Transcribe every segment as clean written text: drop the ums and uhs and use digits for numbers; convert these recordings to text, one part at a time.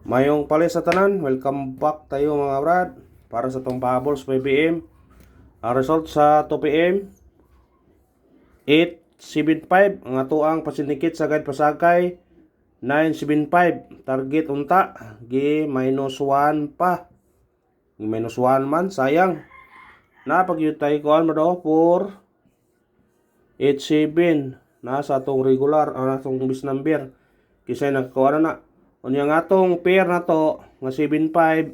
Mayong pali sa tanan, welcome back tayo mga brad. Para sa tong pahabols 5pm. Ang result sa 2pm 875. Ang atuang pasinikit sa guide pasakay 975. Target unta gi -1 pa. Gi -1 man sayang. Napagyutay ko mo do for 87 na sa atong regular atong bis number. Kisay nagkuha na. Unya nga atong pair na to nga 75.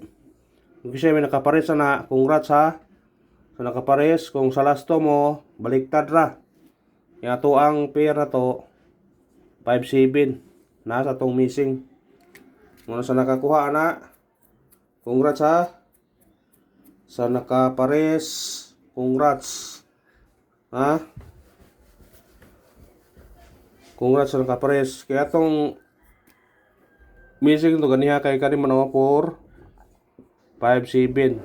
Kisay may nakapares na. Congrats ha. Sa nakapares kung sa lasto mo baliktad ra. Yung ato ang pair na to 57 na sa atong missing. Muna sa nakakuha na. Congrats ha. Sa nakapares, congrats. Ha? Congrats sa nakapares. Kaya atong missing to ganiha kay kani manawa for 57.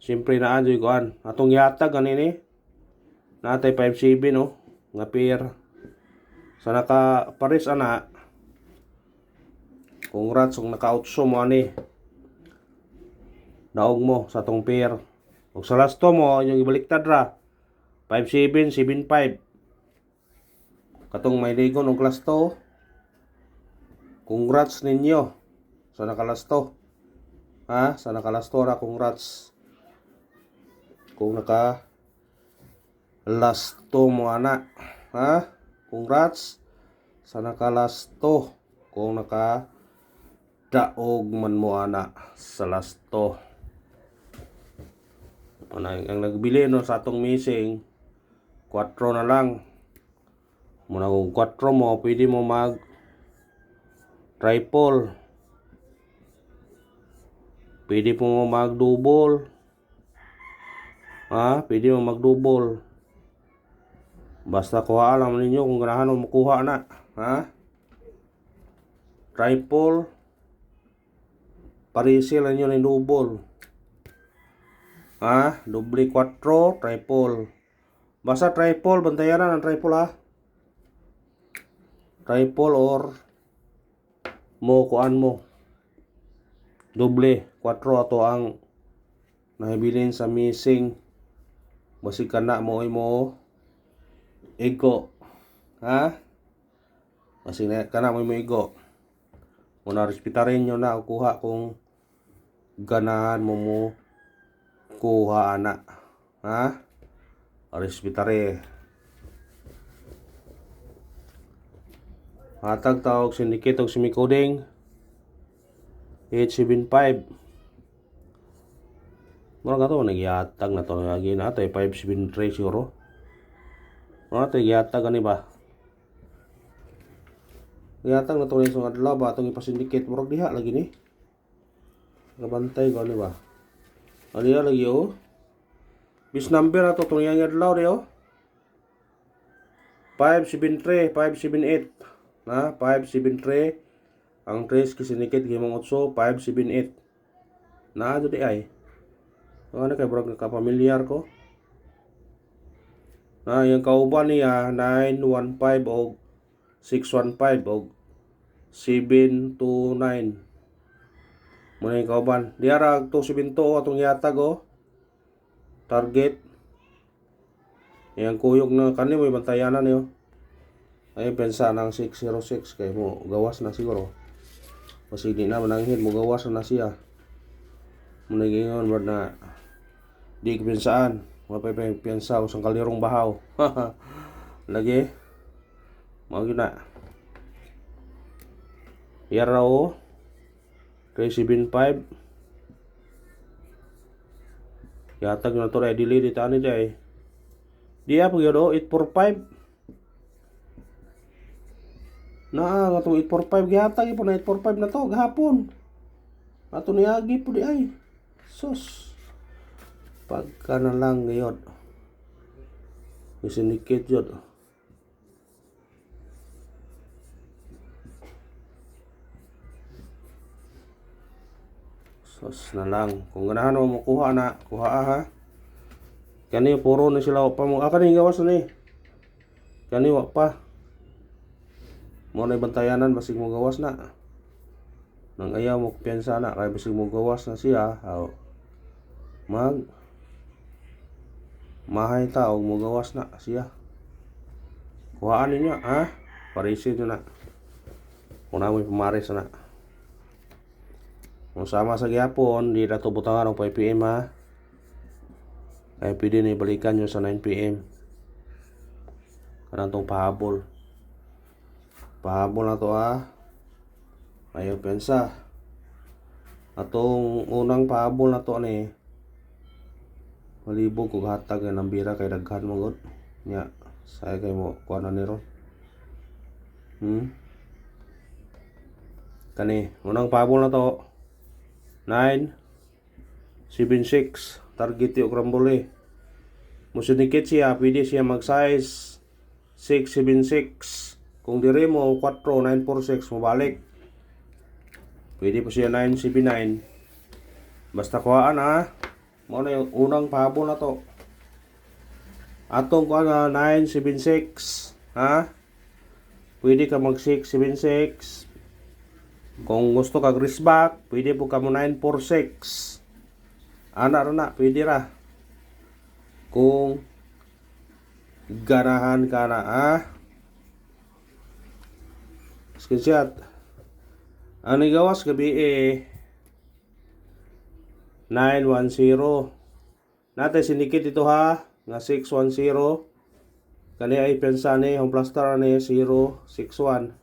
Siyempre na anjoy kuan. Atong yatag ganini. Natay 57 no. Nga pair. Sa nakapares ana. Congrats kung naka-outso mo ani. Daog mo sa atong pair. Ug sa lasto mo yung ibaliktad ra 5775. Katong may ligon og lasto. Congrats ninyo sa nakalasto. Ha? Sa nakalasto ra congrats. Kung naka lasto mo ana. Ha? Congrats sa nakalasto. Kung naka daog man mo ana sa lasto. Ang nagbili no sa atong missing 4 na lang. Muna kung 4 mo pwede mo mag triple. Pwede po mo mag-double. Ha? Pwede mo mag-double. Basta kuha alam ninyo kung ganahan mo makuha na. Ha? Triple. Parisil ninyo ng double. Ha? Doble 4, triple. Basta triple, bantayan na ng triple ha. Triple or mo kuan mo doble 4 ato ang nahibilin sa missing basig kana mo ego ha basig kana mo ego muna respetarin nyo na kuha kung ganahan mo kuha ana ha respetare hatag tawag syndicate og semi-coding 875. Mura ka to nagyatag na to lagi na tay 573 siguro. Mura tay yatag ani ba? Yatag na to isong adlaw ba atong ipa-syndicate murag diha lagi ni. Nabantay ko ani ba? Ani lagi oh. Bis number na to tong yang adlaw di oh. 573 578. Na 573 ang 3 kisinikit gimong 8 578 na ado di ay ano kay bro kapamilyar ko na yung kauban niya 915 o 615 o 729 muna yung kauban diara 272 atong yatag o target yung kuyog na kanimo may bantayanan niyo ay pensa ng 606 kay mo gawas na siguro kasi di na mananghin mo gawas na siya muna gingon word na di kipensaan mapay pensa usang kalirong bahaw lagi mao gyud na yara o 375 yatag na to ay dili di tani day diya pag yun 845 na atong 845 gihatag ipon na 845 na to gahapon. Ato niagi po di ay. Sus. Pagka na lang ngayon. Isinikit yun. Sus na lang. Kung ganahan mo makuha na, kuha ha. Kani puro na sila pa mo. Kani gawas na ni. Kani wa pa. Mo na bantayanan basig mo gawas na. nang ayaw mo piyansa na kay bisig mo gawas na siya mag mahay ta og mo gawas na siya. Kuhaan ninyo parisin nyo na kung namin pumaris na. Kung sama sa gyapon di na to butangan og 5 PM ay pwede na ibalikan nyo sa 9 PM. Kanang tong pahabol na to ayaw pensa. Atong unang pahabol na to ni malibog kung hatag ng bira kay daghan mo god nya say kay mo kuha na ni ron. Kani unang pahabol na to 976 target yung krambole. Musunikit siya, pwede siya mag size 676. Kung dire mo 4946 mabalik. Pwede po siya 979. Basta kuhaan mo na yung unang pahabol na to. Atong kuhaan 976 pwede ka mag 676. Kung gusto ka greaseback, pwede po ka mo 946. Na, pwede ra. Kung ganahan ka na screenshot. Ano gawas gabi 910. Natin sinikit ito nga 610. Kani ay pensa ni ang plaster ni 061.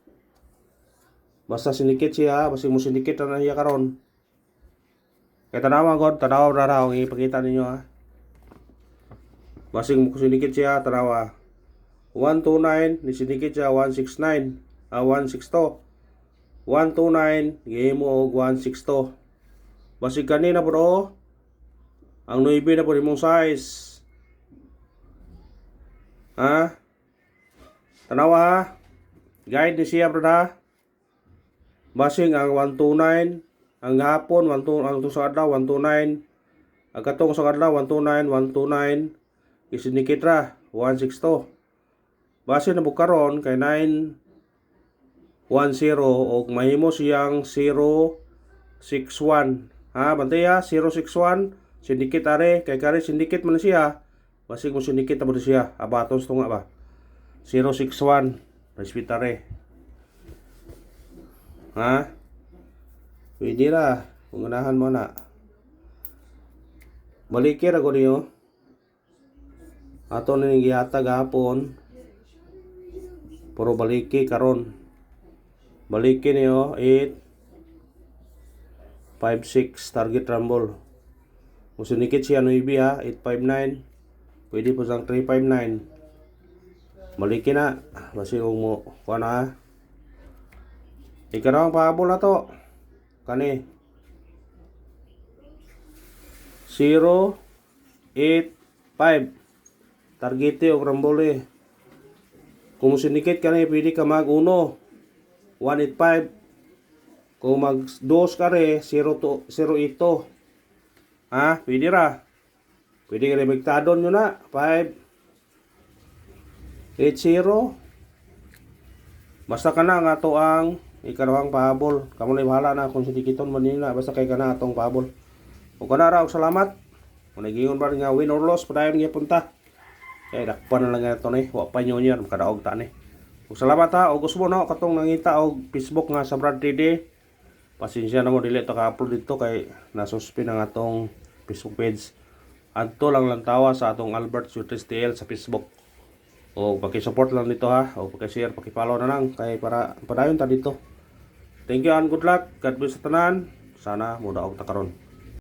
Basta sinikit siya, basta mo sinikit na niya karon. Kaya tanawa god, tanawa ra raw ipakita ninyo Basing mo sinikit siya, tanawa. 129 ni sinikit siya 169, 162. 129 gihimo og 162. Basig kanina bro. Ang 9 na po imong size. Tanawa Guide ni siya bro Basing ang 129, ang hapon 129, ang sa adlaw 129, ang katong sa adlaw 129, 129, isinikit ra 162. Base na bukaron kay 910 og mahimo siyang 061. Bantay 061 sindikit are kay kare sindikit man siya. Basing mo sindikit mo siya. Abatos to nga ba. 061 respetare. Pwede ra. Kung ganahan mo na. Balikir ako niyo. Ato na gihata gahapon. Puro baliki karon. Baliki niyo 856 target rumble. Kung sinikit siya 9 859. Pwede po sang 359. Baliki na. Basi mo kuha na Ikanawang pahabol na to. Kani 085 targete o krambole. Kung sinikit kani pwede ka mag 1 185. Kung mag 2 kare 0 ito. Pwede ra. Pwede ka rin magtadon nyo na 580. Basta ka na nga to ang ikanawang pahabol. Kamu na bahala na kung sindikiton man nila. Basta kay ka na atong pahabol. O ka na raw, salamat. Kung nagingon ba rin nga win or loss, padayon nga punta. Kaya dakpan na lang nga ito ni. Wapay nyo niya, makadaog ta ni. O salamat O gusto mo na katong nangita o Facebook nga sa Brad TD. Pasensya na mo, dili ito ka-upload dito kay nasuspend ang atong Facebook page. Adto lang tawa sa atong Albert Surtes TL sa Facebook. O paki-support lang dito o paki-share, paki-follow na lang kay para padayon ta dito. Thank you and good luck. God bless sa tanan. Sana mo daog ta karon.